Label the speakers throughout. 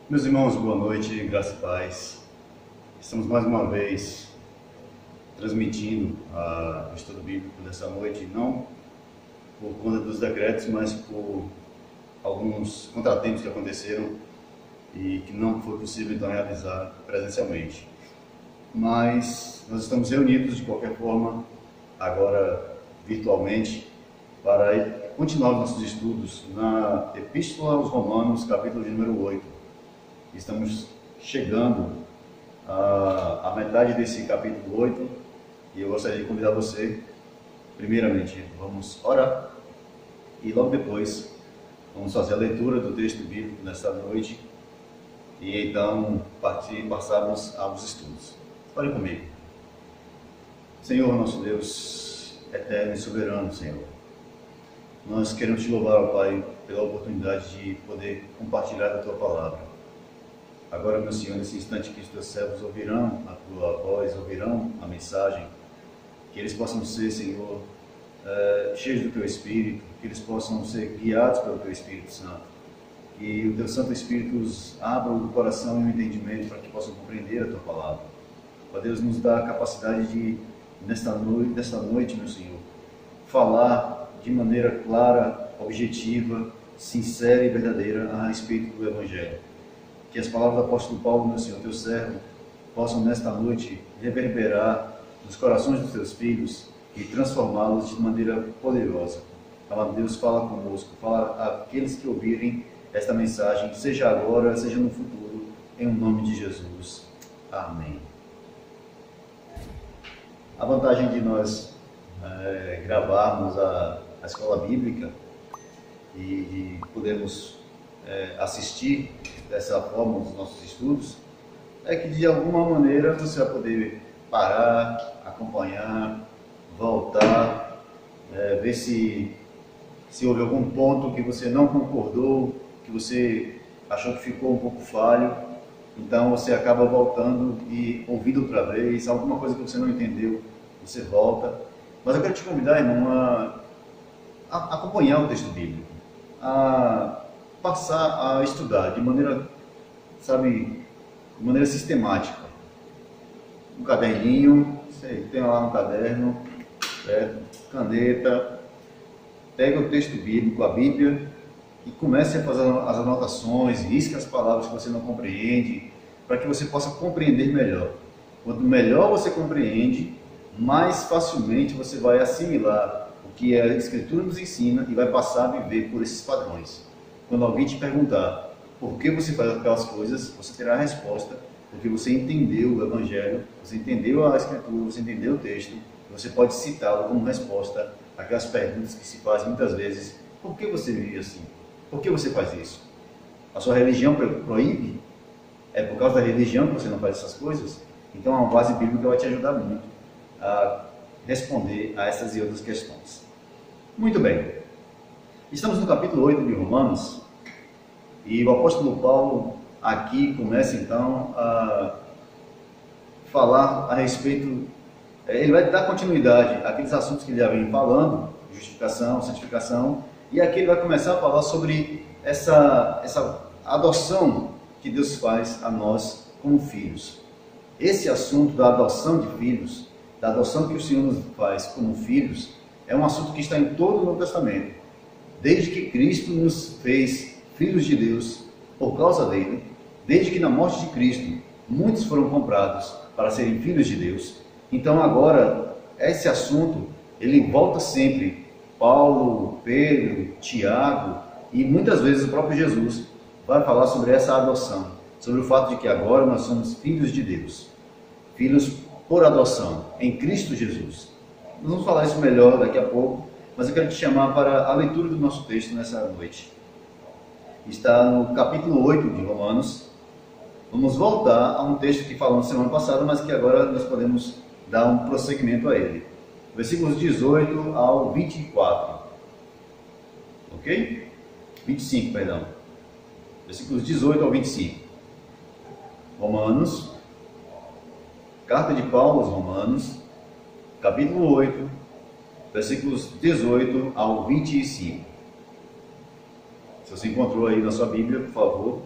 Speaker 1: Meus irmãos, boa noite, graça e paz. Estamos mais uma vez transmitindo o estudo bíblico dessa noite, não por conta dos decretos, mas por alguns contratempos que aconteceram e que não foi possível então realizar presencialmente. Mas nós estamos reunidos de qualquer forma, agora virtualmente, para continuar os nossos estudos na Epístola aos Romanos, capítulo de número 8. Estamos chegando à metade desse capítulo 8 e eu gostaria de convidar você, primeiramente, vamos orar e logo depois vamos fazer a leitura do texto bíblico nesta noite e então passarmos aos estudos. Ore comigo. Senhor, nosso Deus, eterno e soberano, Senhor, nós queremos te louvar, ó Pai, pela oportunidade de poder compartilhar a Tua palavra. Agora, meu Senhor, nesse instante que os Teus servos ouvirão a Tua voz, ouvirão a mensagem, que eles possam ser, Senhor, cheios do Teu Espírito, que eles possam ser guiados pelo Teu Espírito Santo, que o Teu Santo Espírito os abra o coração e o entendimento para que possam compreender a Tua palavra. Ó Deus, nos dá a capacidade de, nesta noite, meu Senhor, falar de maneira clara, objetiva, sincera e verdadeira a respeito do Evangelho. Que as palavras do apóstolo Paulo, meu Senhor, Teu servo, possam nesta noite reverberar nos corações dos Teus filhos e transformá-los de maneira poderosa. Amado Deus, fala conosco, fala àqueles que ouvirem esta mensagem, seja agora, seja no futuro, em nome de Jesus. Amém. A vantagem de nós gravarmos a escola bíblica e de podermos assistir dessa forma os nossos estudos, é que de alguma maneira você vai poder parar, acompanhar, voltar, ver se houve algum ponto que você não concordou, que você achou que ficou um pouco falho, então você acaba voltando e ouvindo outra vez, alguma coisa que você não entendeu, você volta. Mas eu quero te convidar, irmão, a acompanhar o texto bíblico, a passar a estudar de maneira, de maneira sistemática. Um caderninho, você tem lá um caderno, caneta, pega o texto bíblico, a Bíblia, e comece a fazer as anotações, risque as palavras que você não compreende, para que você possa compreender melhor. Quanto melhor você compreende, mais facilmente você vai assimilar o que a Escritura nos ensina e vai passar a viver por esses padrões. Quando alguém te perguntar por que você faz aquelas coisas, você terá a resposta, porque você entendeu o Evangelho, você entendeu a Escritura, você entendeu o texto, e você pode citá-lo como resposta àquelas perguntas que se fazem muitas vezes: por que você vive assim? Por que você faz isso? A sua religião proíbe? É por causa da religião que você não faz essas coisas? Então a base bíblica vai te ajudar muito a responder a essas e outras questões. Muito bem. Estamos no capítulo 8 de Romanos e o apóstolo Paulo aqui começa então a falar a respeito, ele vai dar continuidade àqueles assuntos que ele já vem falando, justificação, santificação, e aqui ele vai começar a falar sobre essa adoção que Deus faz a nós como filhos. Esse assunto da adoção de filhos, da adoção que o Senhor nos faz como filhos, é um assunto que está em todo o Novo Testamento. Desde que Cristo nos fez filhos de Deus por causa dele, desde que na morte de Cristo muitos foram comprados para serem filhos de Deus. Então agora, esse assunto, ele volta sempre. Paulo, Pedro, Tiago e muitas vezes o próprio Jesus vai falar sobre essa adoção, sobre o fato de que agora nós somos filhos de Deus, filhos por adoção, em Cristo Jesus. Nós vamos falar isso melhor daqui a pouco, mas eu quero te chamar para a leitura do nosso texto nessa noite. Está no capítulo 8 de Romanos. Vamos voltar a um texto que falamos semana passada, mas que agora nós podemos dar um prosseguimento a ele. Versículos 18 ao 24. Ok? 25, perdão. Versículos 18 ao 25. Romanos. Carta de Paulo aos Romanos, capítulo 8, versículos 18 ao 25. Se você encontrou aí na sua Bíblia, por favor,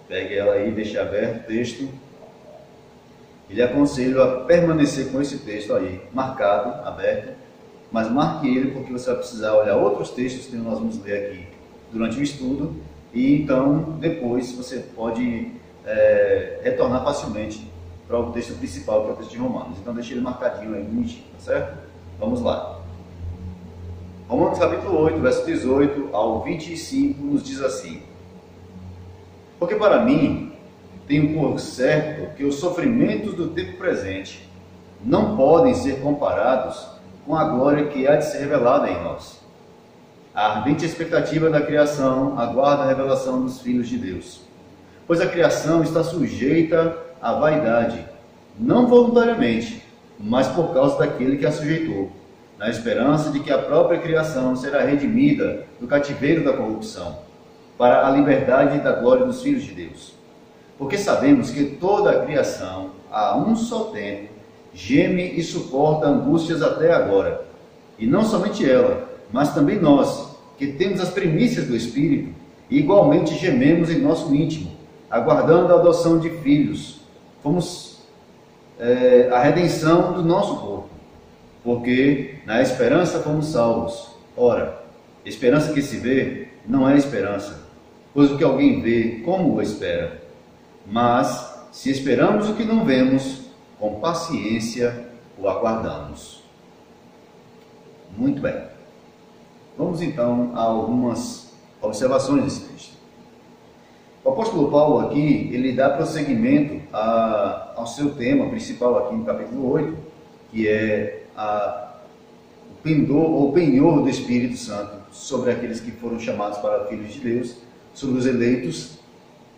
Speaker 1: Pegue ela aí, deixe aberto o texto. E lhe aconselho a permanecer com esse texto aí, marcado, aberto, mas marque ele porque você vai precisar olhar outros textos que nós vamos ler aqui durante o estudo, e então depois você pode retornar facilmente para o texto principal, que é o texto de Romanos. Então deixe ele marcadinho aí, bonitinho, tá certo? Vamos lá. Romanos capítulo 8, verso 18 ao 25 nos diz assim: porque para mim tenho por certo que os sofrimentos do tempo presente não podem ser comparados com a glória que há de ser revelada em nós. A ardente expectativa da criação aguarda a revelação dos filhos de Deus. Pois a criação está sujeita à vaidade, não voluntariamente, mas por causa daquele que a sujeitou, na esperança de que a própria criação será redimida do cativeiro da corrupção, para a liberdade da glória dos filhos de Deus. Porque sabemos que toda a criação, a um só tempo, geme e suporta angústias até agora. E não somente ela, mas também nós, que temos as primícias do Espírito, igualmente gememos em nosso íntimo, aguardando a adoção de filhos. Fomos a redenção do nosso corpo, porque na esperança fomos salvos. Ora, esperança que se vê não é esperança, pois o que alguém vê, como o espera? Mas, se esperamos o que não vemos, com paciência o aguardamos. Muito bem. Vamos então a algumas observações desse texto. O apóstolo Paulo aqui, ele dá prosseguimento ao seu tema principal aqui no capítulo 8, que é o penhor do Espírito Santo sobre aqueles que foram chamados para filhos de Deus, sobre os eleitos,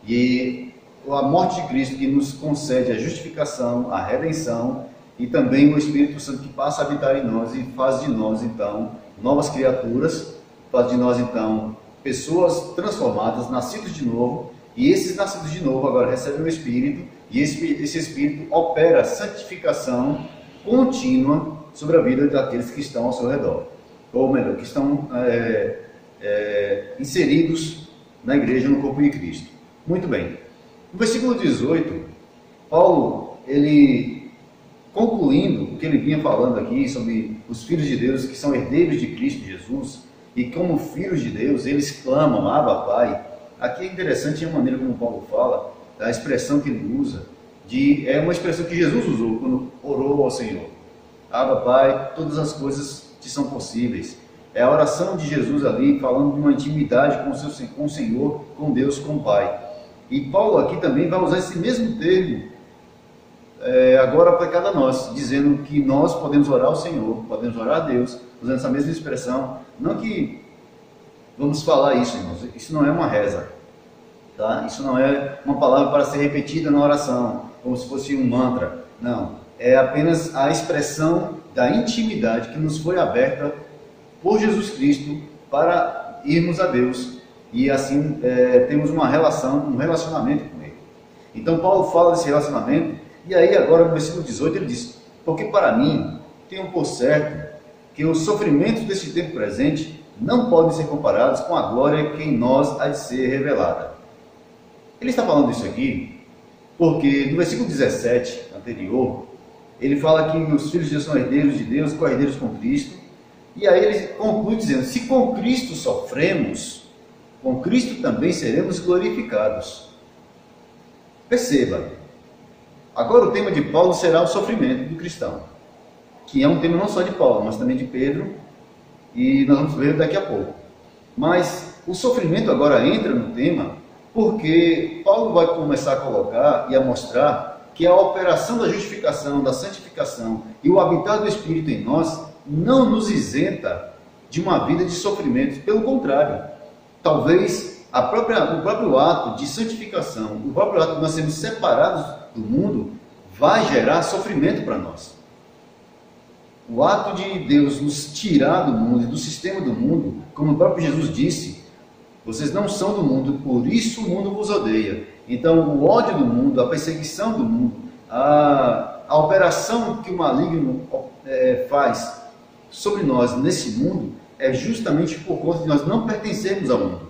Speaker 1: e a morte de Cristo que nos concede a justificação, a redenção, e também o Espírito Santo que passa a habitar em nós e faz de nós então novas criaturas, faz de nós então pessoas transformadas, nascidos de novo, e esses nascidos de novo agora recebem o Espírito, e esse Espírito opera santificação contínua sobre a vida daqueles que estão ao seu redor, ou melhor, que estão inseridos na igreja, no corpo de Cristo. Muito bem. No versículo 18, Paulo, ele, concluindo o que ele vinha falando aqui sobre os filhos de Deus que são herdeiros de Cristo Jesus, e como filhos de Deus, eles clamam, Abba, Pai. Aqui é interessante a maneira como Paulo fala, a expressão que ele usa, é uma expressão que Jesus usou quando orou ao Senhor. Abba, Pai, todas as coisas te são possíveis. É a oração de Jesus ali, falando de uma intimidade com o Senhor, com Deus, com o Pai. E Paulo aqui também vai usar esse mesmo termo, agora aplicado a nós, dizendo que nós podemos orar ao Senhor, podemos orar a Deus, usando essa mesma expressão. Não que vamos falar isso, irmãos, isso não é uma reza, tá? Isso não é uma palavra para ser repetida na oração, como se fosse um mantra, não. É apenas a expressão da intimidade que nos foi aberta por Jesus Cristo para irmos a Deus e assim temos um relacionamento com Ele. Então Paulo fala desse relacionamento, e aí agora no versículo 18 ele diz: porque para mim tenho por certo que os sofrimentos desse tempo presente não podem ser comparados com a glória que em nós há de ser revelada. Ele está falando isso aqui porque no versículo 17 anterior, ele fala que os filhos de Deus são herdeiros de Deus, co-herdeiros com Cristo, e aí ele conclui dizendo: se com Cristo sofremos, com Cristo também seremos glorificados. Perceba, agora o tema de Paulo será o sofrimento do cristão, que é um tema não só de Paulo, mas também de Pedro, e nós vamos ver daqui a pouco. Mas o sofrimento agora entra no tema porque Paulo vai começar a colocar e a mostrar que a operação da justificação, da santificação e o habitar do Espírito em nós não nos isenta de uma vida de sofrimentos. Pelo contrário, talvez o próprio ato de santificação, o próprio ato de nós sermos separados do mundo, vai gerar sofrimento para nós. O ato de Deus nos tirar do mundo e do sistema do mundo, como o próprio Jesus disse: vocês não são do mundo, por isso o mundo vos odeia. Então o ódio do mundo, a perseguição do mundo, a operação que o maligno faz sobre nós nesse mundo, é justamente por conta de nós não pertencermos ao mundo.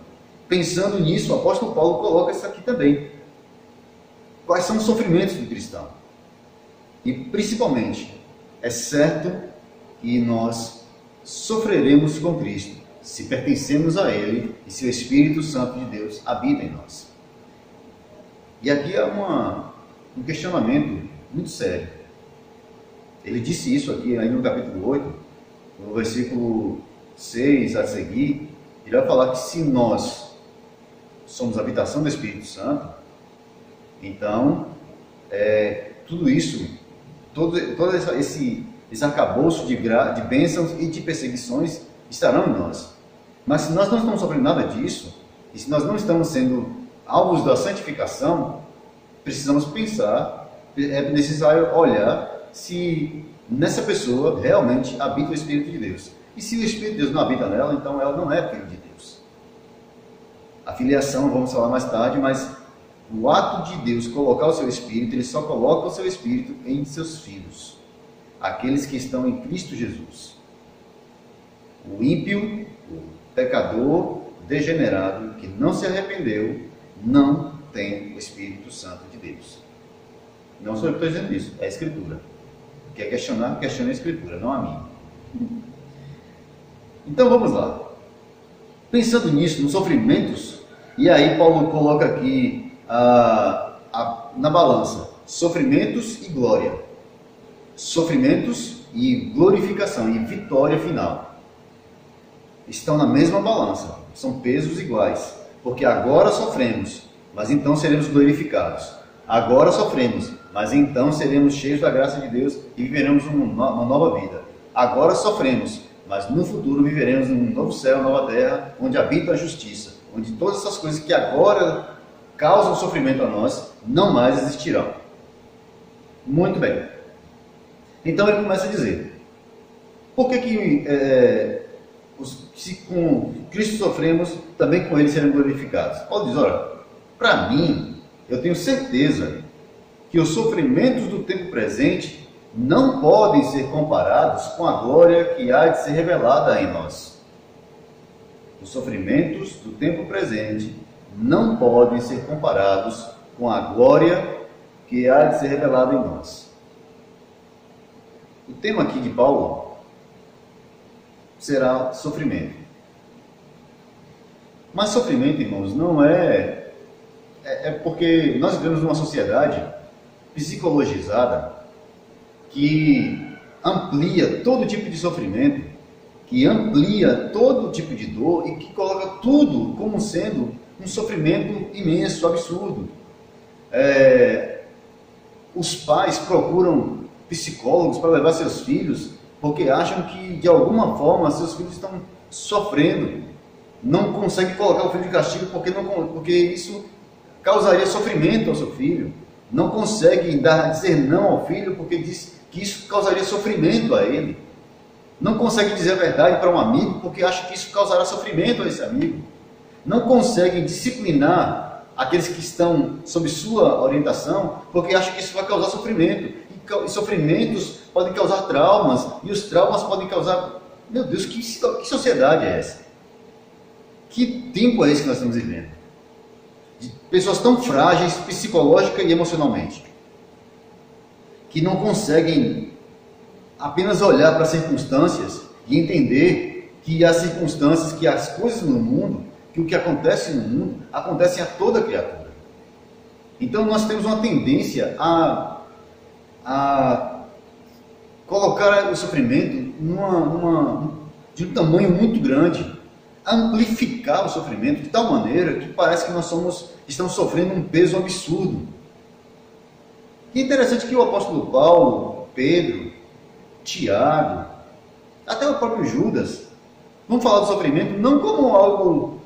Speaker 1: Pensando nisso, o apóstolo Paulo coloca isso aqui também. quais são os sofrimentos do cristão. E, principalmente, é certo que nós sofreremos com Cristo se pertencemos a Ele e se o Espírito Santo de Deus habita em nós. E aqui há um questionamento muito sério. Ele disse isso aqui aí no capítulo 8, no versículo 6 a seguir. Ele vai falar que se nós somos a habitação do Espírito Santo, então tudo isso, todo esse arcabouço de bênçãos e de perseguições estarão em nós. Mas se nós não estamos sofrendo nada disso, e se nós não estamos sendo alvos da santificação, precisamos pensar, é necessário olhar se nessa pessoa realmente habita o Espírito de Deus. E se o Espírito de Deus não habita nela, então ela não é filho de Deus. A filiação, vamos falar mais tarde, mas o ato de Deus colocar o seu Espírito, Ele só coloca o seu Espírito em seus filhos, aqueles que estão em Cristo Jesus. O ímpio, o pecador degenerado, que não se arrependeu, não tem o Espírito Santo de Deus. Não sou eu que estou dizendo isso, é a Escritura. Quer questionar, questione a Escritura, não a mim. Então vamos lá. Pensando nisso, nos sofrimentos, e aí Paulo coloca aqui na balança sofrimentos e glória, sofrimentos e glorificação e vitória final. Estão na mesma balança, são pesos iguais, porque agora sofremos, mas então seremos glorificados. Agora sofremos, mas então seremos cheios da graça de Deus e viveremos uma nova vida. Agora sofremos, mas no futuro viveremos num novo céu, nova terra, onde habita a justiça, onde todas essas coisas que agora causam sofrimento a nós, não mais existirão. Muito bem. Então ele começa a dizer, por que se com Cristo sofremos, também com Ele seremos glorificados? Paulo diz, olha, para mim, eu tenho certeza que os sofrimentos do tempo presente não podem ser comparados com a glória que há de ser revelada em nós. Os sofrimentos do tempo presente não podem ser comparados com a glória que há de ser revelada em nós. O tema aqui de Paulo será sofrimento. Mas sofrimento, irmãos, não é porque nós vivemos numa sociedade psicologizada que amplia todo tipo de sofrimento, que amplia todo tipo de dor e que coloca tudo como sendo um sofrimento imenso, absurdo. Os pais procuram psicólogos para levar seus filhos porque acham que de alguma forma seus filhos estão sofrendo. Não conseguem colocar o filho de castigo porque isso causaria sofrimento ao seu filho. Não conseguem dizer não ao filho porque diz que isso causaria sofrimento a ele. Não conseguem dizer a verdade para um amigo porque acham que isso causará sofrimento a esse amigo. Não conseguem disciplinar aqueles que estão sob sua orientação porque acham que isso vai causar sofrimento. E sofrimentos podem causar traumas, e os traumas podem causar... Meu Deus, que sociedade é essa? Que tempo é esse que nós estamos vivendo? De pessoas tão frágeis, psicológica e emocionalmente, que não conseguem apenas olhar para as circunstâncias e entender que as circunstâncias, que as coisas no mundo, que o que acontece no mundo, acontecem a toda criatura. Então nós temos uma tendência a colocar o sofrimento de um tamanho muito grande, a amplificar o sofrimento de tal maneira que parece que estamos sofrendo um peso absurdo. E é interessante que o apóstolo Paulo, Pedro, Tiago, até o próprio Judas, vão falar do sofrimento não como algo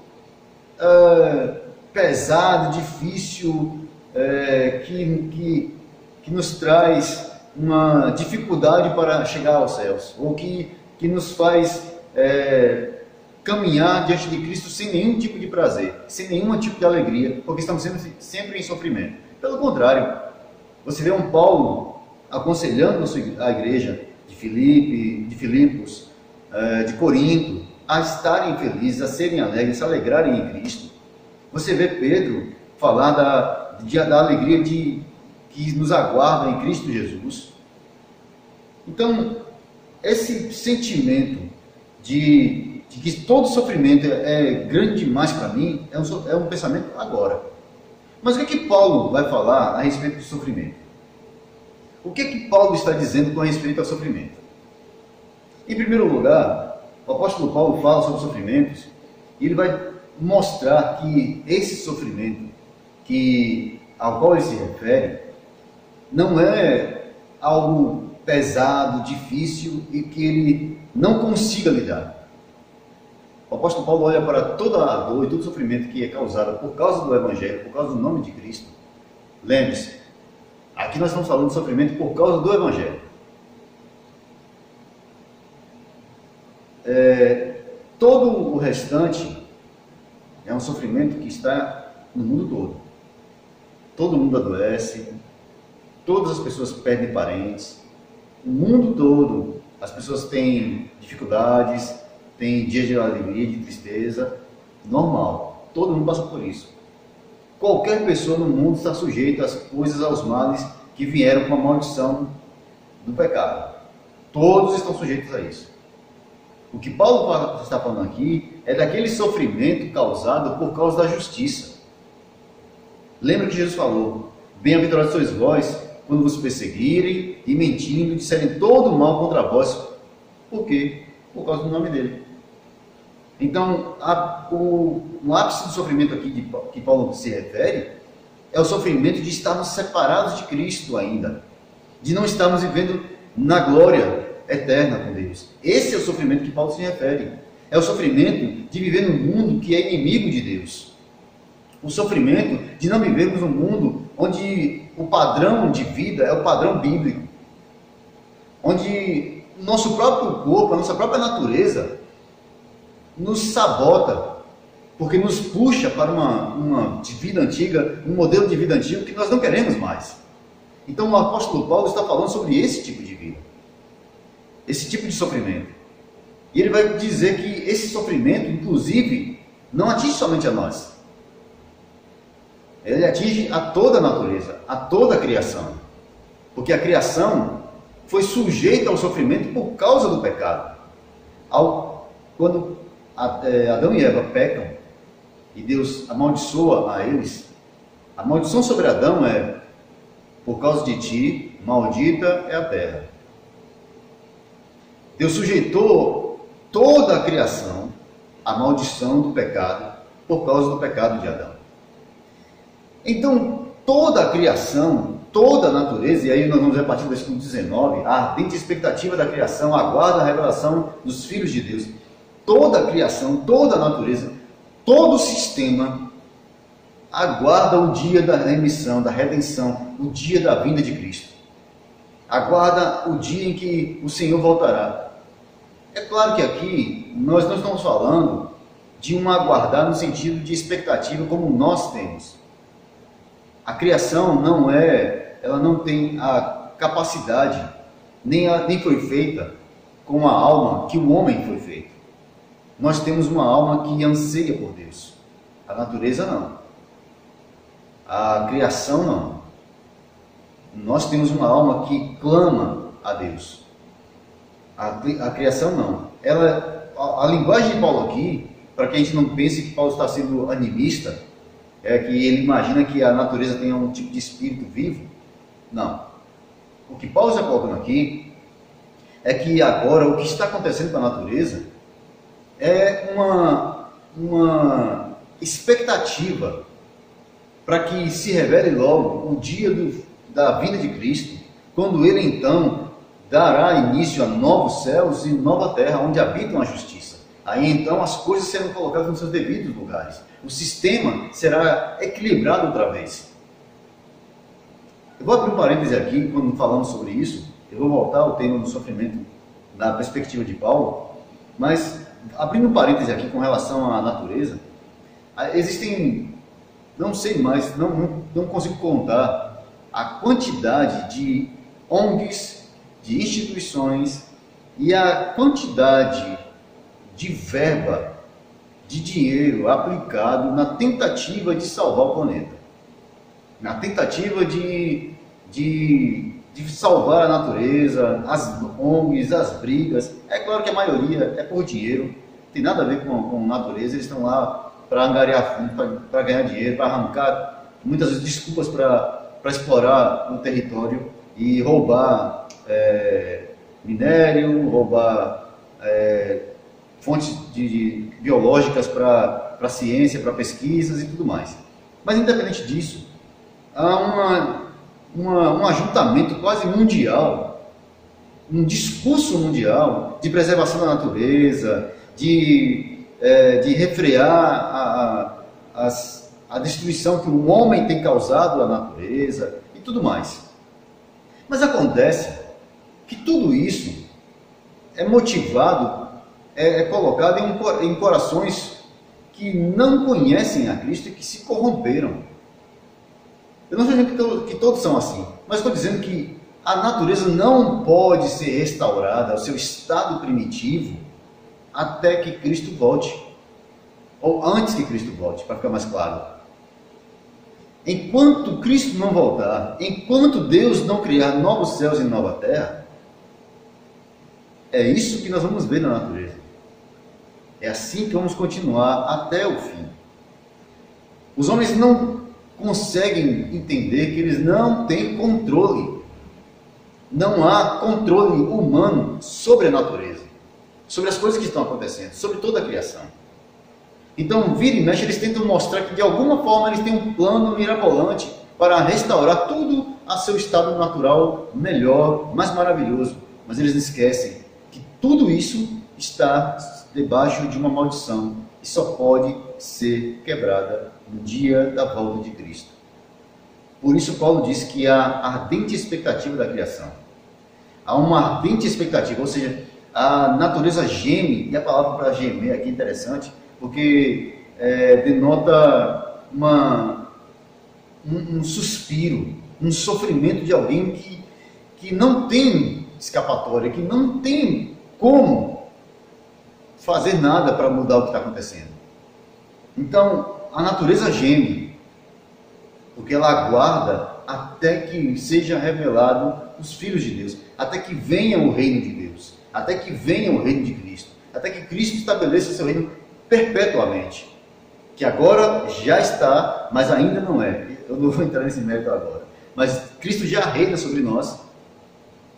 Speaker 1: pesado, difícil, que nos traz uma dificuldade para chegar aos céus, ou que nos faz caminhar diante de Cristo sem nenhum tipo de prazer, sem nenhum tipo de alegria, porque estamos sempre em sofrimento. Pelo contrário, você vê um Paulo aconselhando a igreja de Filipos, de Corinto, a estarem felizes, a serem alegres, a se alegrarem em Cristo. Você vê Pedro falar da alegria de que nos aguarda em Cristo Jesus. Então, esse sentimento de que todo sofrimento é grande demais para mim é um pensamento agora. Mas o que Paulo vai falar a respeito do sofrimento? O que Paulo está dizendo com respeito ao sofrimento? Em primeiro lugar, o apóstolo Paulo fala sobre sofrimentos e ele vai mostrar que esse sofrimento ao qual ele se refere não é algo pesado, difícil e que ele não consiga lidar. O apóstolo Paulo olha para toda a dor e todo o sofrimento que é causado por causa do Evangelho, por causa do nome de Cristo. Lembre-se, aqui nós estamos falando de sofrimento por causa do Evangelho. Todo o restante é um sofrimento que está no mundo todo. Todo mundo adoece, todas as pessoas perdem parentes, o mundo todo as pessoas têm dificuldades, têm dias de alegria, de tristeza, normal, todo mundo passa por isso. Qualquer pessoa no mundo está sujeita às coisas, aos males que vieram com a maldição do pecado. Todos estão sujeitos a isso. O que Paulo está falando aqui é daquele sofrimento causado por causa da justiça. Lembra que Jesus falou: bem-aventurados sois vós quando vos perseguirem e mentindo disserem todo o mal contra vós. Por quê? Por causa do nome dele. Então, o ápice do sofrimento aqui que Paulo se refere é o sofrimento de estarmos separados de Cristo ainda, de não estarmos vivendo na glória eterna com Deus. Esse é o sofrimento que Paulo se refere. É o sofrimento de viver num mundo que é inimigo de Deus. O sofrimento de não vivermos num mundo onde o padrão de vida é o padrão bíblico, onde o nosso próprio corpo, a nossa própria natureza nos sabota, porque nos puxa para uma vida antiga, um modelo de vida antigo que nós não queremos mais. Então o apóstolo Paulo está falando sobre esse tipo de vida, esse tipo de sofrimento. E ele vai dizer que esse sofrimento, inclusive, não atinge somente a nós. Ele atinge a toda a natureza, a toda a criação. Porque a criação foi sujeita ao sofrimento por causa do pecado. Quando Adão e Eva pecam e Deus amaldiçoa a eles, a maldição sobre Adão é: por causa de ti, maldita é a terra. Deus sujeitou toda a criação à maldição do pecado por causa do pecado de Adão. Então, toda a criação, toda a natureza, e aí nós vamos ver a partir do versículo 19, a ardente expectativa da criação aguarda a revelação dos filhos de Deus. Toda a criação, toda a natureza, todo o sistema aguarda o dia da remissão, da redenção, o dia da vinda de Cristo. Aguarda o dia em que o Senhor voltará. É claro que aqui nós não estamos falando de um aguardar no sentido de expectativa como nós temos. A criação ela não tem a capacidade, nem foi feita com a alma que o homem foi feito. Nós temos uma alma que anseia por Deus. A natureza não. A criação não. Nós temos uma alma que clama a Deus. A criação não. A linguagem de Paulo aqui, para que a gente não pense que Paulo está sendo animista, é que ele imagina que a natureza tenha um tipo de espírito vivo. Não. O que Paulo está colocando aqui é que agora o que está acontecendo com a natureza é uma expectativa para que se revele logo o dia da vinda de Cristo, quando ele então dará início a novos céus e nova terra, onde habitam a justiça. Aí então as coisas serão colocadas nos seus devidos lugares. O sistema será equilibrado outra vez. Eu vou abrir um parêntese aqui, quando falamos sobre isso. Eu vou voltar ao tema do sofrimento da perspectiva de Paulo. Mas, abrindo um parêntese aqui com relação à natureza, existem, não sei mais, não consigo contar a quantidade de ONGs, de instituições e a quantidade de verba, de dinheiro aplicado na tentativa de salvar o planeta, na tentativa de de salvar a natureza, as ONGs, as brigas. É claro que a maioria é por dinheiro, tem nada a ver com natureza, eles estão lá para angariar fundo, para ganhar dinheiro, para arrancar muitas vezes desculpas para explorar o território e roubar minério, roubar fontes biológicas para ciência, para pesquisas e tudo mais. Mas independente disso, há um ajuntamento quase mundial, um discurso mundial de preservação da natureza, de refrear a destruição que o homem tem causado à natureza e tudo mais. Mas acontece que tudo isso é motivado, é colocado em corações que não conhecem a Cristo e que se corromperam. Eu não estou dizendo que todos são assim, mas estou dizendo que a natureza não pode ser restaurada ao seu estado primitivo até que Cristo volte, ou antes que Cristo volte, para ficar mais claro. Enquanto Cristo não voltar, enquanto Deus não criar novos céus e nova terra, é isso que nós vamos ver na natureza. É assim que vamos continuar até o fim. Os homens não conseguem entender que eles não têm controle. Não há controle humano sobre a natureza, sobre as coisas que estão acontecendo, sobre toda a criação. Então, vira e mexe, eles tentam mostrar que de alguma forma eles têm um plano mirabolante para restaurar tudo a seu estado natural melhor, mais maravilhoso. Mas eles esquecem que tudo isso está debaixo de uma maldição e só pode ser quebrada no dia da volta de Cristo. Por isso Paulo diz que há ardente expectativa da criação. Há uma ardente expectativa, ou seja, a natureza geme, e a palavra para gemer aqui é interessante, porque denota um suspiro, um sofrimento de alguém que não tem escapatória, que não tem como fazer nada para mudar o que está acontecendo. Então, a natureza geme, porque ela aguarda até que seja revelado os filhos de Deus, até que venha o reino de Deus, até que venha o reino de Cristo, até que Cristo estabeleça o seu reino perpetuamente, que agora já está, mas ainda não é. Eu não vou entrar nesse mérito agora, mas Cristo já reina sobre nós,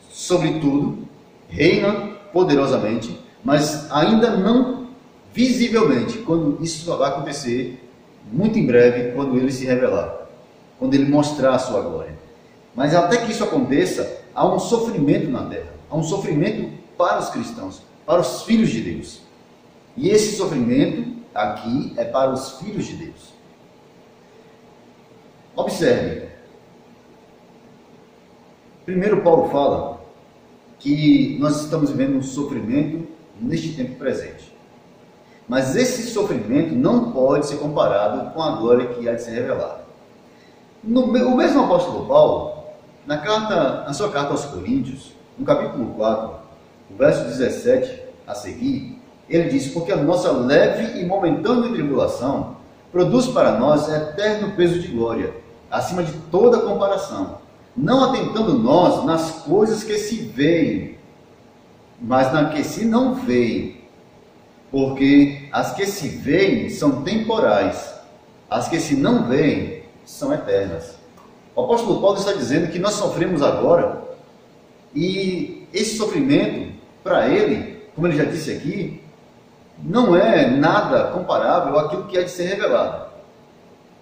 Speaker 1: sobre tudo, reina poderosamente, mas ainda não visivelmente, quando isso só vai acontecer muito em breve, quando ele se revelar, quando ele mostrar a sua glória. Mas até que isso aconteça, há um sofrimento na terra, há um sofrimento para os cristãos, para os filhos de Deus. E esse sofrimento aqui é para os filhos de Deus. Observe. Primeiro Paulo fala que nós estamos vivendo um sofrimento neste tempo presente. Mas esse sofrimento não pode ser comparado com a glória que há de ser revelada. O mesmo apóstolo Paulo, na sua carta aos Coríntios, no capítulo 4, o verso 17 a seguir, ele diz: porque a nossa leve e momentânea tribulação produz para nós eterno peso de glória, acima de toda comparação, não atentando nós nas coisas que se veem, mas na que se não veem, porque as que se veem são temporais, as que se não veem são eternas. O apóstolo Paulo está dizendo que nós sofremos agora, e esse sofrimento, para ele, como ele já disse aqui, não é nada comparável àquilo que há de ser revelado.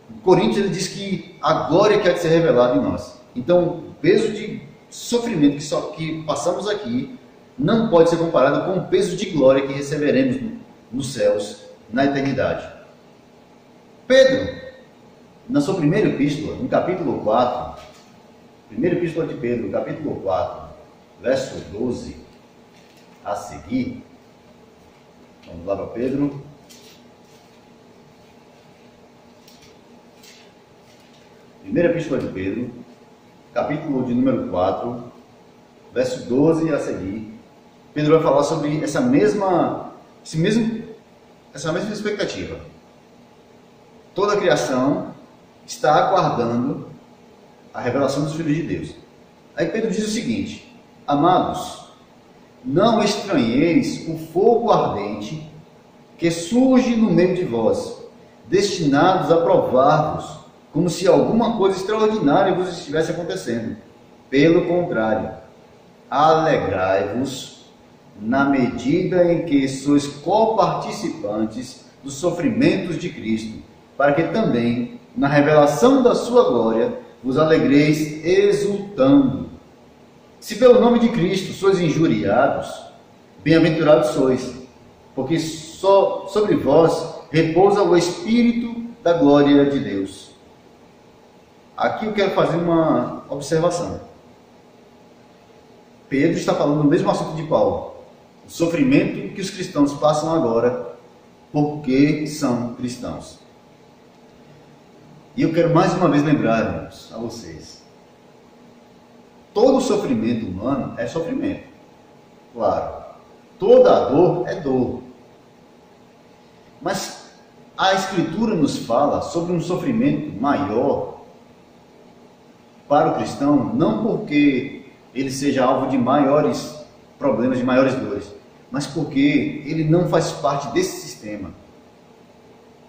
Speaker 1: Em Coríntios ele diz que a glória que há de ser revelada em nós. Então, o peso de sofrimento que passamos aqui não pode ser comparado com o peso de glória que receberemos nos céus, na eternidade. Pedro, na sua primeira epístola, no capítulo 4, primeira epístola de Pedro, capítulo 4, verso 12 a seguir, vamos lá para Pedro. Primeira epístola de Pedro, capítulo de número 4, verso 12 a seguir. Pedro vai falar sobre essa mesma expectativa. Toda a criação está aguardando a revelação dos filhos de Deus. Aí Pedro diz o seguinte: amados, não estranheis o fogo ardente que surge no meio de vós, destinados a provar-vos, como se alguma coisa extraordinária vos estivesse acontecendo. Pelo contrário, alegrai-vos na medida em que sois coparticipantes dos sofrimentos de Cristo, para que também, na revelação da sua glória, vos alegreis exultando. Se pelo nome de Cristo sois injuriados, bem-aventurados sois, porque só sobre vós repousa o Espírito da glória de Deus. Aqui eu quero fazer uma observação. Pedro está falando do mesmo assunto de Paulo, o sofrimento que os cristãos passam agora porque são cristãos. E eu quero mais uma vez lembrar, irmãos, a vocês, todo sofrimento humano é sofrimento, claro. Toda dor é dor. Mas a Escritura nos fala sobre um sofrimento maior para o cristão, não porque ele seja alvo de maiores problemas, de maiores dores, mas porque ele não faz parte desse sistema.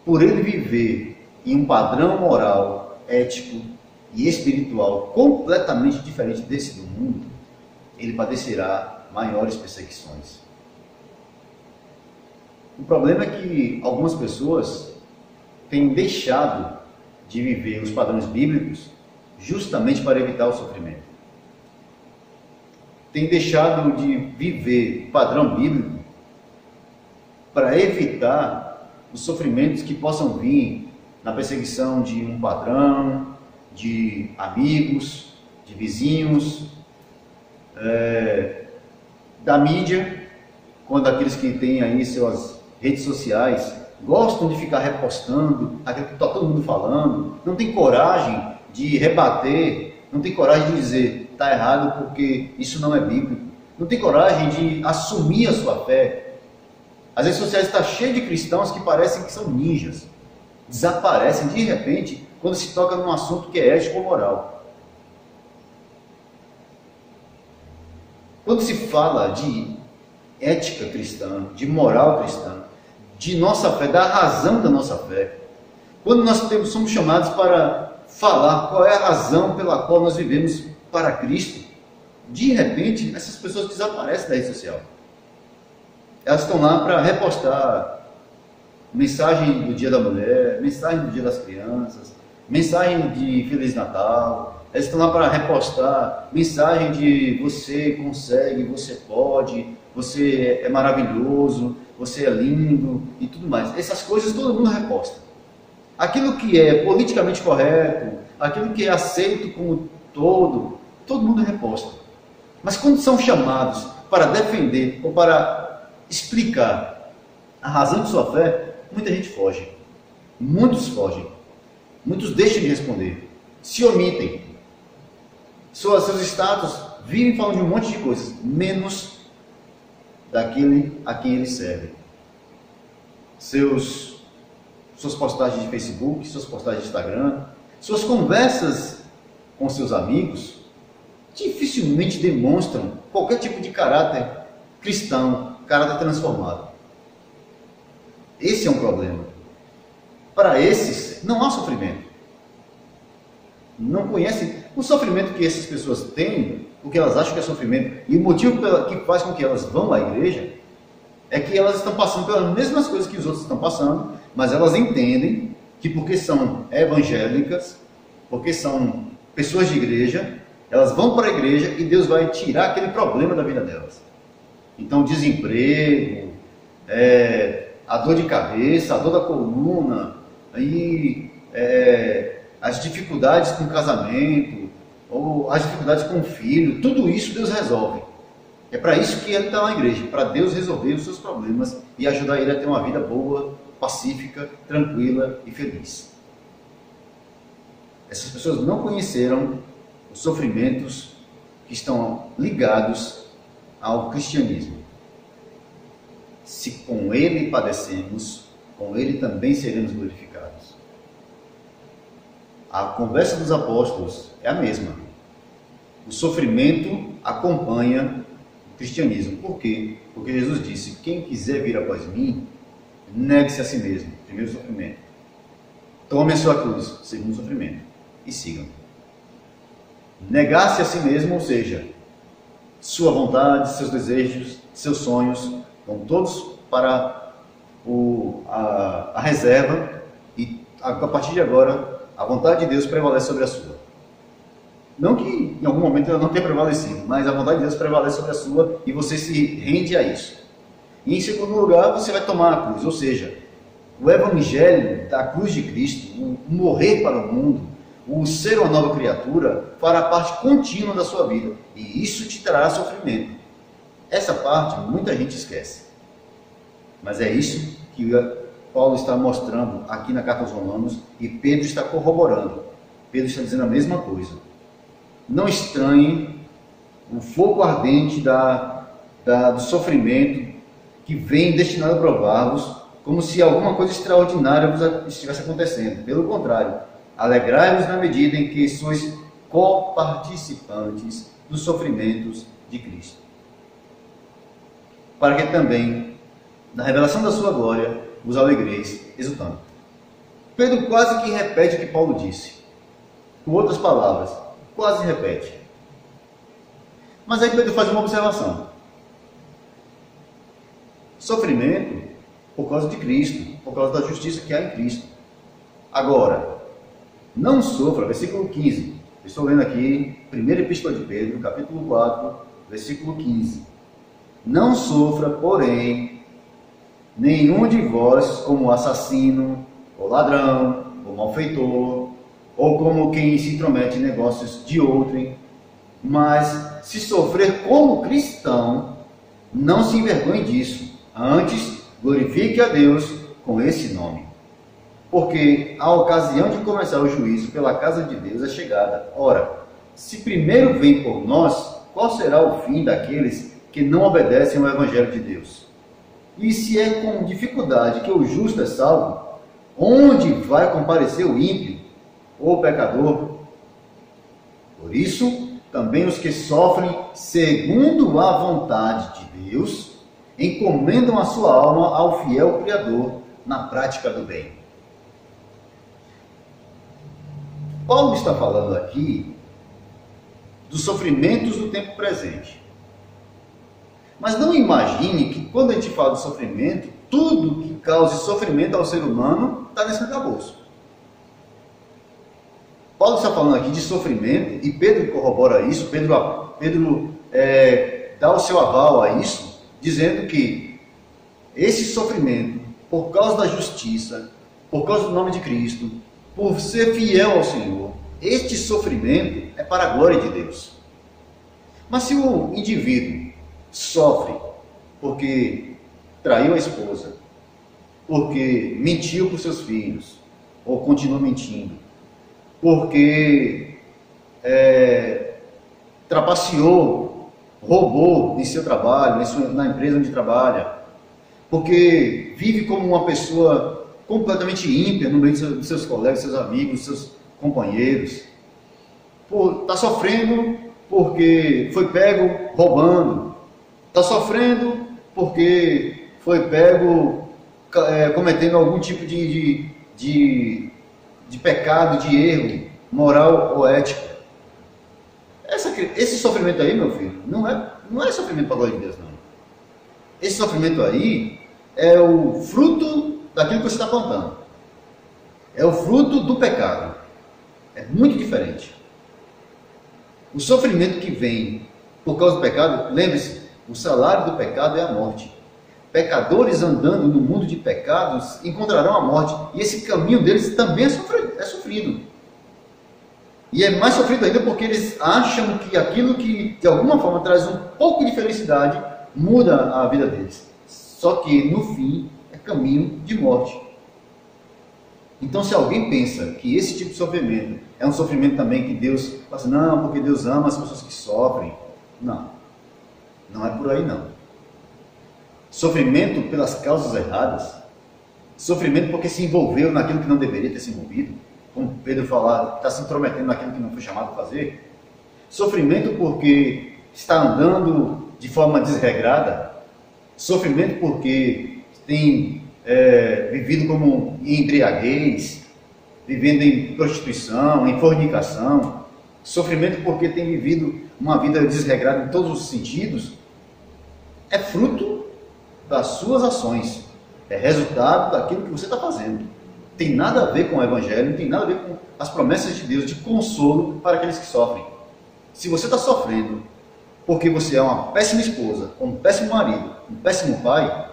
Speaker 1: Por ele viver em um padrão moral, ético e espiritual completamente diferente desse do mundo, ele padecerá maiores perseguições. O problema é que algumas pessoas têm deixado de viver os padrões bíblicos justamente para evitar o sofrimento. Têm deixado de viver o padrão bíblico para evitar os sofrimentos que possam vir na perseguição de um patrão, de amigos, de vizinhos, da mídia, quando aqueles que têm aí suas redes sociais gostam de ficar repostando aquilo que está todo mundo falando, não tem coragem de rebater, não tem coragem de dizer está errado porque isso não é bíblico, não tem coragem de assumir a sua fé. As redes sociais estão cheias de cristãos que parecem que são ninjas, desaparecem de repente quando se toca num assunto que é ético ou moral. Quando se fala de ética cristã, de moral cristã, de nossa fé, da razão da nossa fé, quando nós somos chamados para falar qual é a razão pela qual nós vivemos para Cristo, de repente essas pessoas desaparecem da rede social. Elas estão lá para repostar mensagem do Dia da Mulher, mensagem do Dia das Crianças, mensagem de Feliz Natal. Elas estão lá para repostar mensagem de você consegue, você pode, você é maravilhoso, você é lindo e tudo mais. Essas coisas todo mundo reposta. Aquilo que é politicamente correto, aquilo que é aceito como todo mundo reposta. Mas quando são chamados para defender ou para explicar a razão de sua fé, muita gente foge. Muitos fogem. Muitos deixam de responder. Se omitem. Seus status vivem falando de um monte de coisas, menos daquele a quem eles servem. Suas postagens de Facebook, suas postagens de Instagram, suas conversas com seus amigos, dificilmente demonstram qualquer tipo de caráter cristão, caráter transformado. Esse é um problema. Para esses, não há sofrimento. Não conhecem o sofrimento que essas pessoas têm, o que elas acham que é sofrimento, e o motivo que faz com que elas vão à igreja é que elas estão passando pelas mesmas coisas que os outros estão passando, mas elas entendem que porque são evangélicas, porque são pessoas de igreja, elas vão para a igreja e Deus vai tirar aquele problema da vida delas. Então, o desemprego, a dor de cabeça, a dor da coluna, aí, as dificuldades com o casamento, ou as dificuldades com o filho, tudo isso Deus resolve. É para isso que ele está na igreja, para Deus resolver os seus problemas e ajudar ele a ter uma vida boa, pacífica, tranquila e feliz. Essas pessoas não conheceram os sofrimentos que estão ligados ao cristianismo. Se com ele padecemos, com ele também seremos glorificados. A conversa dos apóstolos é a mesma. o sofrimento acompanha o cristianismo. Por quê? Porque Jesus disse: quem quiser vir após mim, negue-se a si mesmo. Primeiro sofrimento. Tome a sua cruz, segundo sofrimento, e sigam. Negar-se a si mesmo, ou seja, sua vontade, seus desejos, seus sonhos, vão todos para a reserva, e a partir de agora a vontade de Deus prevalece sobre a sua. Não que em algum momento ela não tenha prevalecido, mas a vontade de Deus prevalece sobre a sua e você se rende a isso. E em segundo lugar, você vai tomar a cruz, ou seja, o evangelho da cruz de Cristo, o morrer para o mundo, o ser uma nova criatura, fará parte contínua da sua vida, e isso te trará sofrimento. Essa parte muita gente esquece, mas é isso que Paulo está mostrando aqui na carta aos Romanos, e Pedro está corroborando. Pedro está dizendo a mesma coisa. Não estranhe o fogo ardente do sofrimento que vem destinado a provar-vos, como se alguma coisa extraordinária vos estivesse acontecendo. Pelo contrário, alegrai-vos na medida em que sois coparticipantes dos sofrimentos de Cristo, para que também, na revelação da sua glória, vos alegreis, exultando. Pedro quase que repete o que Paulo disse. Com outras palavras, quase repete. Mas aí Pedro faz uma observação. Sofrimento por causa de Cristo, por causa da justiça que há em Cristo. Agora, não sofra, versículo 15. Estou lendo aqui, primeira epístola de Pedro, capítulo 4, versículo 15. Não sofra, porém, nenhum de vós como assassino, ou ladrão, ou malfeitor, ou como quem se intromete em negócios de outrem, mas se sofrer como cristão, não se envergonhe disso, antes glorifique a Deus com esse nome. Porque a ocasião de começar o juízo pela casa de Deus é chegada. Ora, se primeiro vem por nós, qual será o fim daqueles que não obedecem ao Evangelho de Deus? E se é com dificuldade que o justo é salvo, onde vai comparecer o ímpio ou o pecador? Por isso, também os que sofrem segundo a vontade de Deus, encomendam a sua alma ao fiel Criador na prática do bem. Paulo está falando aqui dos sofrimentos do tempo presente. Mas não imagine que quando a gente fala de sofrimento, tudo que cause sofrimento ao ser humano está nesse arcabouço. Paulo está falando aqui de sofrimento, e Pedro corrobora isso, Pedro dá o seu aval a isso, dizendo que esse sofrimento, por causa da justiça, por causa do nome de Cristo, por ser fiel ao Senhor, este sofrimento é para a glória de Deus. Mas se o indivíduo sofre porque traiu a esposa, porque mentiu para os seus filhos, ou continua mentindo, porque trapaceou, roubou em seu trabalho, na empresa onde trabalha, porque vive como uma pessoa completamente ímpia no meio dos seus colegas, seus amigos, seus companheiros, está sofrendo porque foi pego roubando, está sofrendo porque foi pego cometendo algum tipo de pecado, de erro moral ou ético. Esse sofrimento aí, meu filho, não é sofrimento para a glória de Deus, não. Esse sofrimento aí é o fruto daquilo que você está plantando. É o fruto do pecado. É muito diferente. O sofrimento que vem por causa do pecado, lembre-se, o salário do pecado é a morte. Pecadores andando no mundo de pecados encontrarão a morte. E esse caminho deles também é sofrido. E é mais sofrido ainda porque eles acham que aquilo que de alguma forma traz um pouco de felicidade muda a vida deles. Só que no fim é caminho de morte. Então, se alguém pensa que esse tipo de sofrimento é um sofrimento também que Deus fala assim, não, porque Deus ama as pessoas que sofrem. Não é por aí não. Sofrimento pelas causas erradas, sofrimento porque se envolveu naquilo que não deveria ter se envolvido, como Pedro falar, está se intrometendo naquilo que não foi chamado a fazer. sofrimento porque está andando de forma desregrada, sofrimento porque tem vivido como em embriaguez, vivendo em prostituição, em fornicação, sofrimento porque tem vivido uma vida desregrada em todos os sentidos, é fruto das suas ações, é resultado daquilo que você está fazendo. Tem nada a ver com o Evangelho, não tem nada a ver com as promessas de Deus de consolo para aqueles que sofrem. Se você está sofrendo porque você é uma péssima esposa, um péssimo marido, um péssimo pai,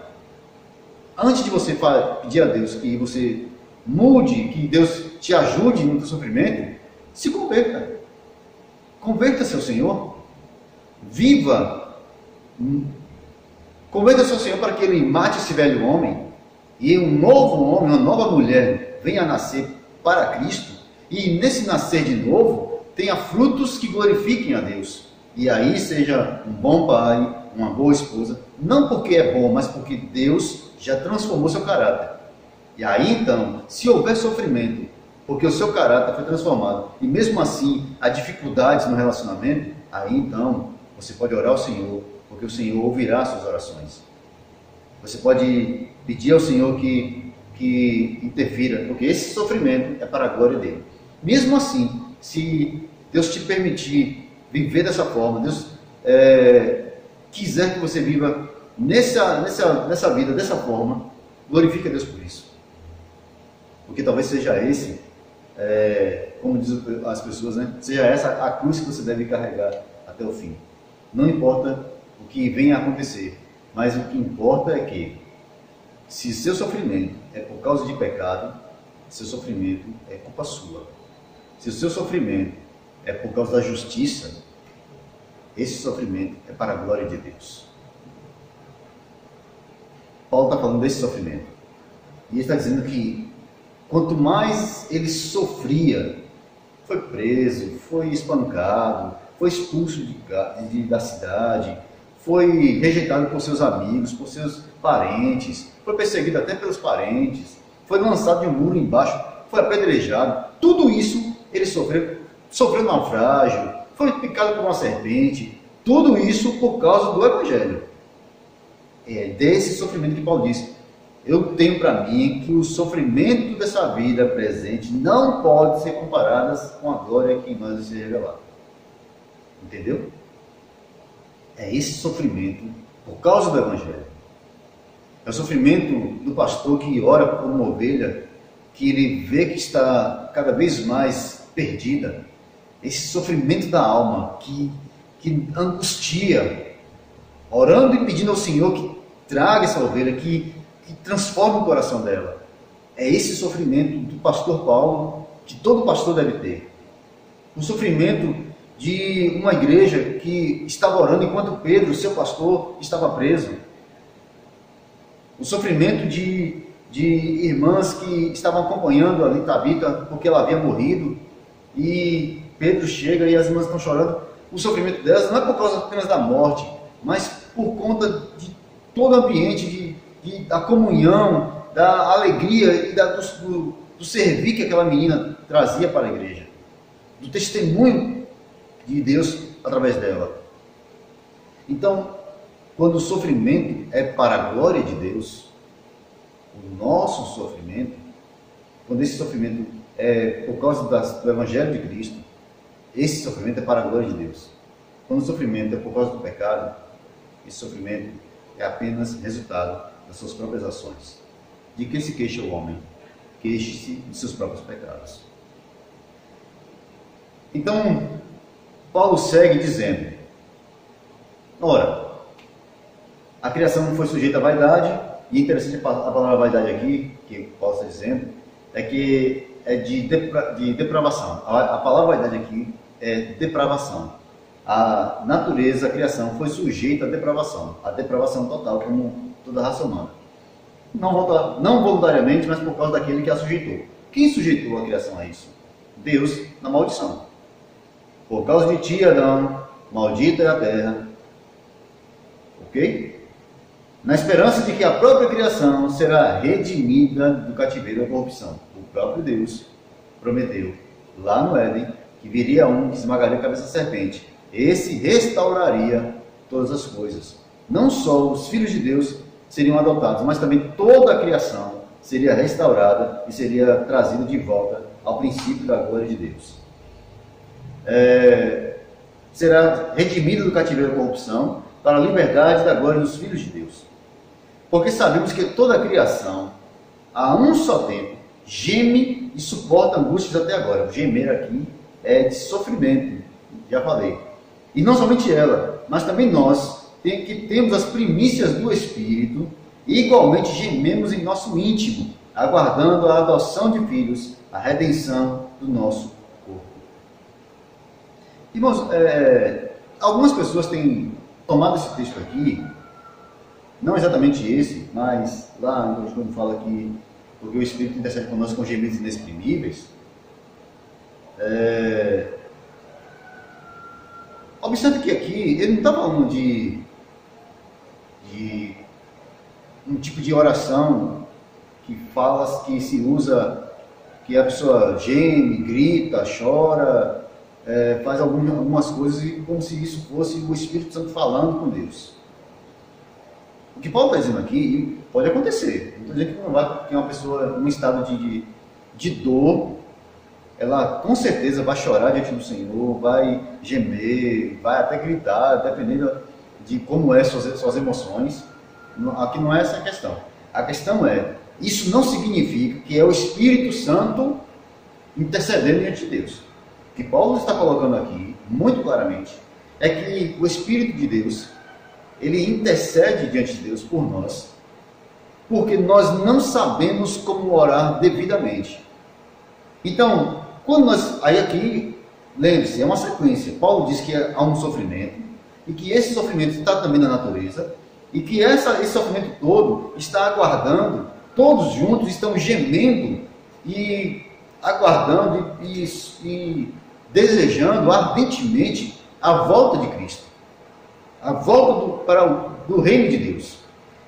Speaker 1: antes de você pedir a Deus que você mude, que Deus te ajude no seu sofrimento, se converta. Converta-se ao Senhor. Viva. Converta-se ao Senhor para que Ele mate esse velho homem e um novo homem, uma nova mulher venha a nascer para Cristo, e nesse nascer de novo tenha frutos que glorifiquem a Deus. E aí seja um bom pai, uma boa esposa, não porque é bom, mas porque Deus já transformou seu caráter. E aí então, se houver sofrimento, porque o seu caráter foi transformado, e mesmo assim há dificuldades no relacionamento, aí então você pode orar ao Senhor, porque o Senhor ouvirá as suas orações. Você pode pedir ao Senhor que interfira, porque esse sofrimento é para a glória dele. Mesmo assim, se Deus te permitir viver dessa forma, Deus quiser que você viva nessa vida dessa forma, glorifique a Deus por isso. Porque talvez seja esse, como dizem as pessoas, né? Seja essa a cruz que você deve carregar até o fim. Não importa o que venha a acontecer, mas o que importa é que, se seu sofrimento é por causa de pecado, seu sofrimento é culpa sua. Se o seu sofrimento é por causa da justiça, esse sofrimento é para a glória de Deus. Paulo está falando desse sofrimento. E ele está dizendo que quanto mais ele sofria, foi preso, foi espancado, foi expulso da cidade, foi rejeitado por seus amigos, por seus parentes, foi perseguido até pelos parentes, foi lançado de um muro embaixo, foi apedrejado. Tudo isso ele sofreu naufrágio, foi picado por uma serpente. Tudo isso por causa do Evangelho. É desse sofrimento que Paulo disse: eu tenho para mim que o sofrimento dessa vida presente não pode ser comparado com a glória que em nós vai ser revelada. Entendeu? É esse sofrimento por causa do Evangelho. É o sofrimento do pastor que ora por uma ovelha que ele vê que está cada vez mais perdida. Esse sofrimento da alma que angustia, orando e pedindo ao Senhor que traga essa ovelha, que transforme o coração dela. É esse sofrimento do pastor Paulo que todo pastor deve ter. O sofrimento de uma igreja que estava orando enquanto Pedro, seu pastor, estava preso. O sofrimento de irmãs que estavam acompanhando ali Tabita porque ela havia morrido, e Pedro chega e as irmãs estão chorando. O sofrimento delas não é por causa apenas da morte, mas por conta de todo o ambiente, da comunhão, da alegria e do servir que aquela menina trazia para a igreja, do testemunho de Deus através dela. Então, quando o sofrimento é para a glória de Deus, o nosso sofrimento, quando esse sofrimento é por causa do Evangelho de Cristo, esse sofrimento é para a glória de Deus. Quando o sofrimento é por causa do pecado, esse sofrimento é apenas resultado das suas próprias ações. De que se queixa o homem? Queixe-se de seus próprios pecados. Então, Paulo segue dizendo: ora, a criação não foi sujeita à vaidade, e interessante a palavra vaidade aqui, que Paulo está dizendo, é que é de depravação. A palavra vaidade aqui é depravação. A natureza, a criação foi sujeita à depravação total, como toda raça humana. Não voluntariamente, mas por causa daquele que a sujeitou. Quem sujeitou a criação a isso? Deus, na maldição. Por causa de ti, Adão, maldita é a terra. Ok? Na esperança de que a própria criação será redimida do cativeiro da corrupção. O próprio Deus prometeu, lá no Éden, que viria um que esmagaria a cabeça da serpente. Esse restauraria todas as coisas. Não só os filhos de Deus seriam adotados, mas também toda a criação seria restaurada e seria trazida de volta ao princípio da glória de Deus. Será redimido do cativeiro da corrupção para a liberdade da glória dos filhos de Deus. Porque sabemos que toda a criação, a um só tempo, geme e suporta angústias até agora. O gemer aqui é de sofrimento, já falei. E não somente ela, mas também nós, que temos as primícias do Espírito, igualmente gememos em nosso íntimo, aguardando a adoção de filhos, a redenção do nosso corpo. Irmãos, algumas pessoas têm tomado esse texto aqui, não exatamente esse, mas lá quando fala que porque o Espírito intercede conosco com gemidos inexprimíveis, observe que aqui ele não está falando de um tipo de oração que se usa, que a pessoa geme, grita, chora, faz algumas coisas como se isso fosse o Espírito Santo falando com Deus. O que Paulo está dizendo aqui pode acontecer. Não estou dizendo que não vai, que uma pessoa num estado de dor, ela com certeza vai chorar diante do Senhor, vai gemer, vai até gritar, dependendo de como suas emoções. Aqui não é essa a questão. A questão isso não significa que é o Espírito Santo intercedendo diante de Deus. O que Paulo está colocando aqui, muito claramente, é que o Espírito de Deus, ele intercede diante de Deus por nós, porque nós não sabemos como orar devidamente. Então, quando aí aqui, lembre-se, é uma sequência. Paulo diz que há um sofrimento, e que esse sofrimento está também na natureza, e que esse sofrimento todo está aguardando, todos juntos estão gemendo e aguardando e desejando ardentemente a volta de Cristo, a volta do reino de Deus.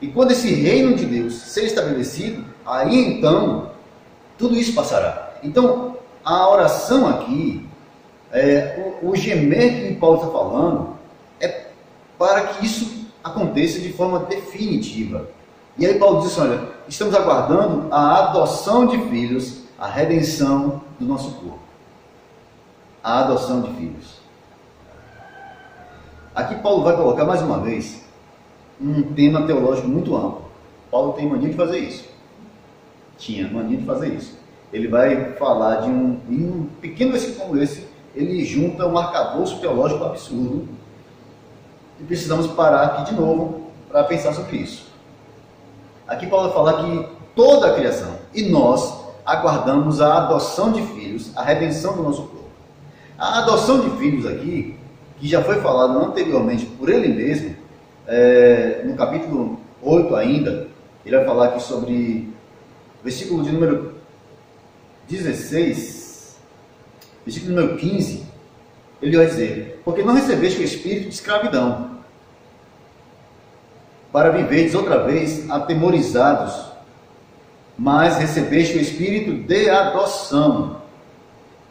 Speaker 1: E quando esse reino de Deus ser estabelecido, aí então tudo isso passará. Então a oração aqui, o gemer que Paulo está falando, é para que isso aconteça de forma definitiva. E aí Paulo diz assim, olha, estamos aguardando a adoção de filhos, a redenção do nosso corpo. A adoção de filhos. Aqui Paulo vai colocar mais uma vez um tema teológico muito amplo. Paulo tem mania de fazer isso. Tinha mania de fazer isso. Ele vai falar de um pequeno versículo como esse, ele junta um arcabouço teológico absurdo. E precisamos parar aqui de novo para pensar sobre isso. Aqui Paulo vai falar que toda a criação, e nós aguardamos a adoção de filhos, a redenção do nosso corpo. A adoção de filhos aqui, que já foi falado anteriormente por ele mesmo, no capítulo 8 ainda, ele vai falar aqui sobre versículo de número 16, versículo número 15, ele vai dizer, porque não recebeste o espírito de escravidão, para viverdes outra vez atemorizados, mas recebeste o espírito de adoção,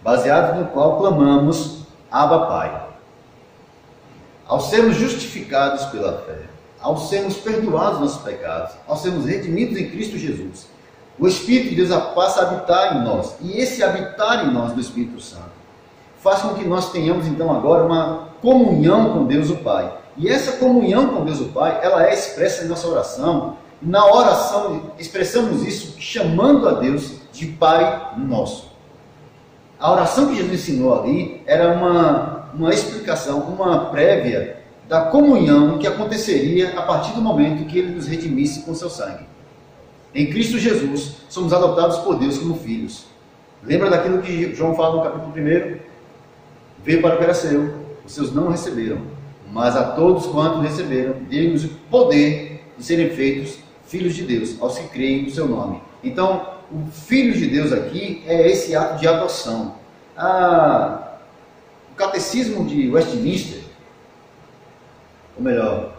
Speaker 1: baseado no qual clamamos, Abba Pai. Ao sermos justificados pela fé, ao sermos perdoados nossos pecados, ao sermos redimidos em Cristo Jesus, o Espírito de Deus passa a habitar em nós, e esse habitar em nós do Espírito Santo faz com que nós tenhamos então agora uma comunhão com Deus o Pai. E essa comunhão com Deus o Pai, ela é expressa em nossa oração. Na oração expressamos isso chamando a Deus de Pai Nosso. A oração que Jesus ensinou ali era uma explicação, uma prévia da comunhão que aconteceria a partir do momento que Ele nos redimisse com seu sangue. Em Cristo Jesus, somos adotados por Deus como filhos. Lembra daquilo que João fala no capítulo 1? Veio para o que era seu, os seus não receberam, mas a todos quantos receberam, deu-lhes o poder de serem feitos filhos de Deus, aos que creem no seu nome. Então, o filho de Deus aqui é esse ato de adoção. O catecismo de Westminster, ou melhor,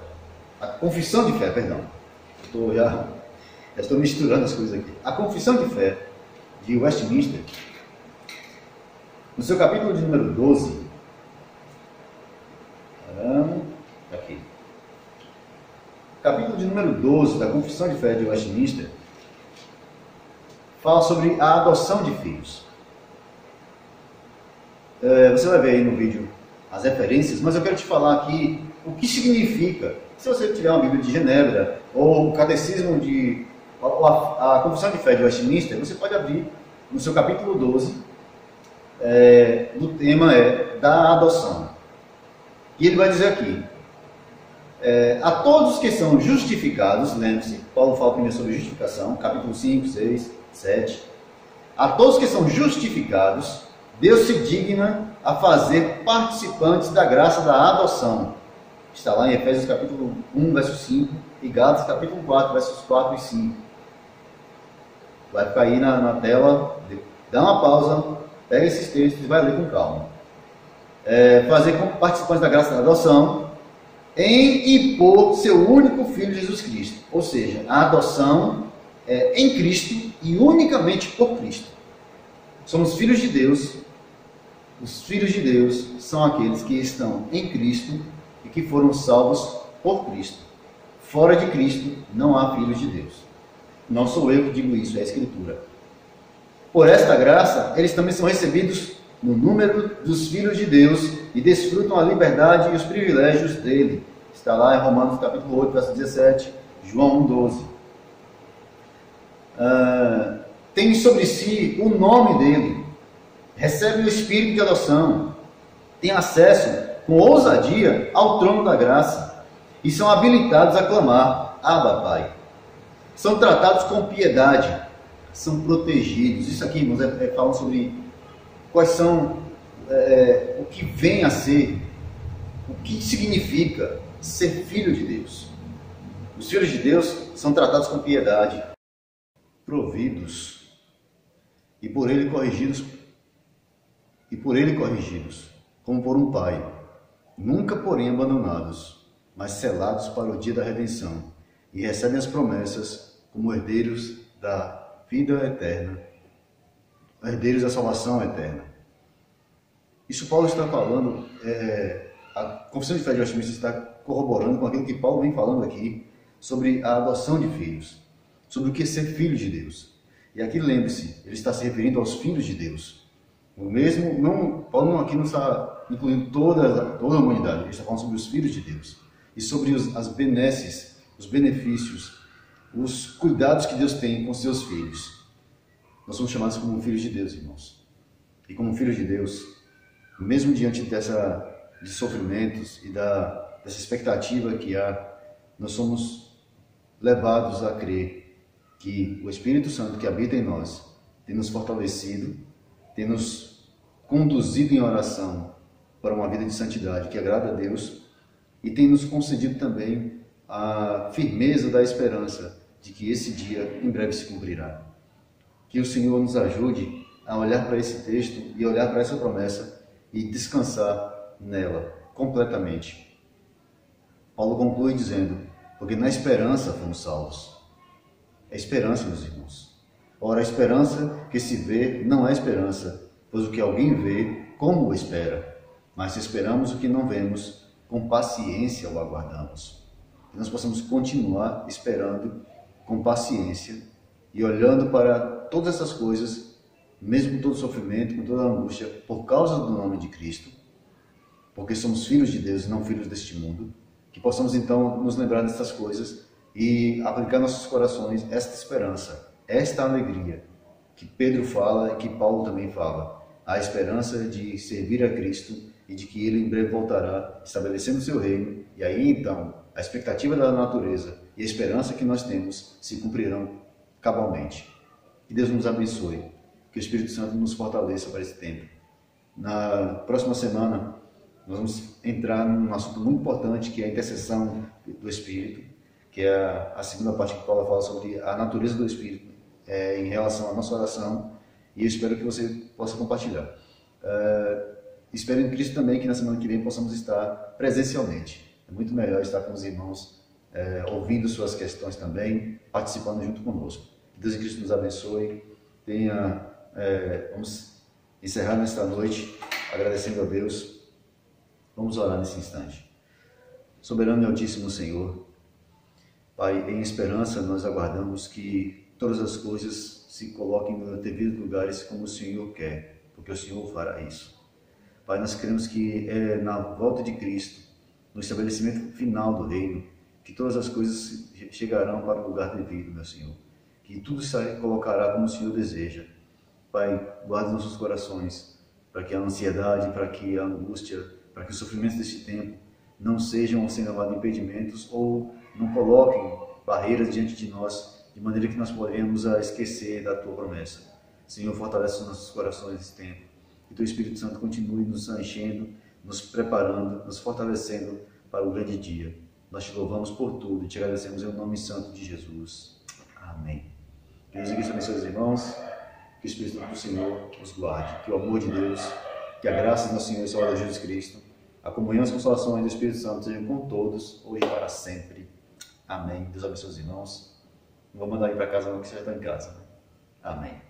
Speaker 1: a confissão de fé, perdão, já estou misturando as coisas aqui. A confissão de fé de Westminster, No seu capítulo de número 12, aqui. Capítulo de número 12 da Confissão de Fé de Westminster fala sobre a adoção de filhos. Você vai ver aí no vídeo as referências, mas eu quero te falar aqui o que significa. Se você tiver uma Bíblia de Genebra ou o Catecismo de a Confissão de Fé de Westminster, você pode abrir no seu capítulo 12, o tema é da adoção. E ele vai dizer aqui, a todos que são justificados, lembre-se, Paulo fala primeiro sobre justificação, capítulo 5, 6, 7. A todos que são justificados, Deus se digna a fazer participantes da graça da adoção. Está lá em Efésios capítulo 1, verso 5 e Gálatas capítulo 4, versos 4 e 5. Vai ficar aí na tela, dá uma pausa, pega esses textos e vai ler com calma. Fazer participantes da graça da adoção em e por seu único Filho Jesus Cristo. Ou seja, a adoção é em Cristo e unicamente por Cristo. Somos filhos de Deus. Os filhos de Deus são aqueles que estão em Cristo e que foram salvos por Cristo. Fora de Cristo não há filhos de Deus. Não sou eu que digo isso, é a Escritura. Por esta graça, eles também são recebidos no número dos filhos de Deus e desfrutam a liberdade e os privilégios dele. Está lá em Romanos capítulo 8, verso 17, João 1, 12. Tem sobre si o nome dele, recebe o Espírito de adoção, tem acesso com ousadia ao trono da graça e são habilitados a clamar, Abba, Pai. São tratados com piedade, são protegidos. Isso aqui, irmãos, falando sobre quais são, o que vem a ser, o que significa ser filho de Deus. Os filhos de Deus são tratados com piedade, providos e por ele corrigidos, como por um pai, nunca porém abandonados, mas selados para o dia da redenção, e recebem as promessas como herdeiros da vida eterna, herdeiros da salvação eterna. Isso Paulo está falando, a Confissão de Fé de Westminster está corroborando com aquilo que Paulo vem falando aqui sobre a adoção de filhos, sobre o que é ser filho de Deus. E aqui lembre-se, ele está se referindo aos filhos de Deus. Paulo aqui não está incluindo toda a humanidade, ele está falando sobre os filhos de Deus e sobre as benesses, os benefícios, os cuidados que Deus tem com seus filhos. Nós somos chamados como filhos de Deus, irmãos. E como filhos de Deus, mesmo diante de sofrimentos e dessa expectativa que há, nós somos levados a crer que o Espírito Santo que habita em nós tem nos fortalecido, tem nos conduzido em oração para uma vida de santidade que agrada a Deus e tem nos concedido também a firmeza da esperança de que esse dia em breve se cumprirá. Que o Senhor nos ajude a olhar para esse texto e olhar para essa promessa e descansar nela completamente. Paulo conclui dizendo, porque na esperança fomos salvos. É esperança, meus irmãos. Ora, a esperança que se vê não é esperança, pois o que alguém vê, como o espera? Mas se esperamos o que não vemos, com paciência o aguardamos. Que nós possamos continuar esperando com paciência e olhando para todas essas coisas, mesmo com todo o sofrimento, com toda a angústia, por causa do nome de Cristo, porque somos filhos de Deus e não filhos deste mundo, que possamos então nos lembrar dessas coisas e aplicar em nossos corações esta esperança, esta alegria que Pedro fala e que Paulo também fala, a esperança de servir a Cristo e de que Ele em breve voltará, estabelecendo o seu reino, e aí então a expectativa da natureza e a esperança que nós temos se cumprirão cabalmente. Que Deus nos abençoe, que o Espírito Santo nos fortaleça para esse tempo. Na próxima semana, nós vamos entrar num assunto muito importante, que é a intercessão do Espírito, que é a segunda parte que Paulo fala sobre a natureza do Espírito em relação à nossa oração, e eu espero que você possa compartilhar. Espero em Cristo também que na semana que vem possamos estar presencialmente. É muito melhor estar com os irmãos, ouvindo suas questões também, participando junto conosco. Que Deus em Cristo nos abençoe. Vamos encerrar nesta noite, agradecendo a Deus. Vamos orar nesse instante. Soberano e Altíssimo Senhor, Pai, em esperança nós aguardamos que todas as coisas se coloquem nos devidos lugares como o Senhor quer, porque o Senhor fará isso. Pai, nós queremos que na volta de Cristo, no estabelecimento final do reino, que todas as coisas chegarão para o lugar devido, meu Senhor. Que tudo se colocará como o Senhor deseja. Pai, guarda nossos corações, para que a ansiedade, para que a angústia, para que os sofrimentos deste tempo não sejam sem levar impedimentos ou não coloquem barreiras diante de nós, de maneira que nós podemos esquecer da Tua promessa. Senhor, fortalece os nossos corações nesse tempo. Que Teu Espírito Santo continue nos enchendo, nos preparando, nos fortalecendo para o grande dia. Nós Te louvamos por tudo e Te agradecemos em nome santo de Jesus. Amém. Que Deus abençoe seus irmãos, que o Espírito Santo do Senhor os guarde, que o amor de Deus, que a graça do nosso Senhor e Salvador Jesus Cristo, a comunhão e as consolações do Espírito Santo sejam com todos, hoje e para sempre. Amém. Deus abençoe os irmãos. Não vou mandar ir para casa não, que você já está em casa. Amém.